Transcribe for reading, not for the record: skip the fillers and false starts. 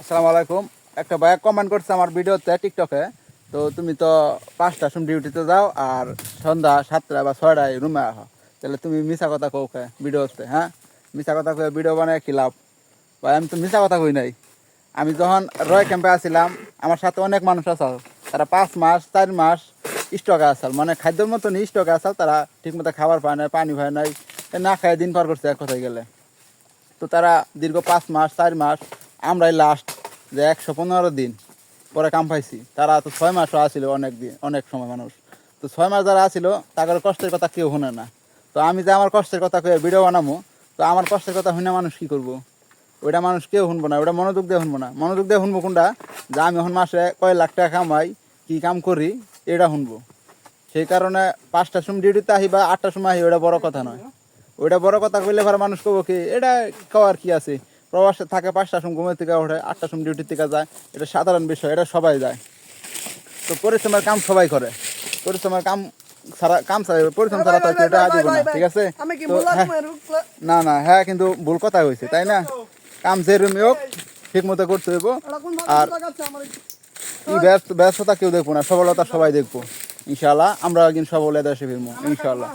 আসসালামু আলাইকুম। একটা ভাইয়া কমেন্ট করছে আমার ভিডিওতে টিকটকে, তো তুমি তো 5টার সময় ডিউটিতে যাও আর সন্ধ্যা 7টা বা 6টায় রুমে আসো, তাহলে তুমি মিছা কথা কৌকে ভিডিওতে? হ্যাঁ, মিছা কথা কয়ে ভিডিও বানায় কি লাভ? ভাই আমি তো মিছা কথা কই নাই। আমি যখন রয় ক্যাম্পে আসছিলাম আমার সাথে অনেক মানুষ আসাল, তারা 5 মাস 4 মাস স্টকে আসাল, মানে খাদ্যের মতন স্টকে আসাল, তারা ঠিকমতো খাবার পায় নাই, পানি পায় নাই, না খায় দিন পার করছে এক কথায় গেলে। তো তারা দীর্ঘ 5 মাস 4 মাস, আমরাই লাস্ট যে 115 দিন পরে কাম পাইছি। তারা তো 6 মাসও আসছিল, অনেক দিন অনেক সময় মানুষ। তো 6 মাস যারা আসছিল তাদের কষ্টের কথা কেউ শুনে না। তো আমি যে আমার কষ্টের কথা কয়ে ভিডিও বানাবো, তো আমার কষ্টের কথা শুনে মানুষ কী করবো? ওইটা মানুষ কেউ শুনবো না, ওইটা মনোযোগ দিয়ে শুনবো না। মনোযোগ দিয়ে শুনবো কোনটা? যে আমি এখন মাসে কয় লাখ টাকা কামাই, কী কাম করি, এটা শুনবো। সেই কারণে 5টার সময় ডিউটিতে আহি বা 8টার সময় আহি, ওইটা বড় কথা নয়। ওইটা বড় কথা কইলে পরে মানুষ কব কি এটা কওয়ার কি আছে? প্রবাসে থাকে 5টার সময় ঘুমের থেকে ওঠে, 8টার সময় ডিউটির থেকে যায়, এটা সাধারণ বিষয়, এটা সবাই যায়। তো পরিশ্রমের কাম সবাই করে, পরিশ্রমের কাম ছাড়া পরিশ্রম ছাড়া তো এটা দিব না, ঠিক আছে? তো না না, হ্যাঁ কিন্তু ভুল কথা হয়েছে, তাই না? কাম যেরমই হোক ঠিক মতো করতে হইব। আর এই ব্যস্ততা কেউ দেখবো না, সফলতা সবাই দেখবো। ইনশাআল্লাহ আমরা একদিন সফল দেশে ফিরবো ইনশাআল্লাহ।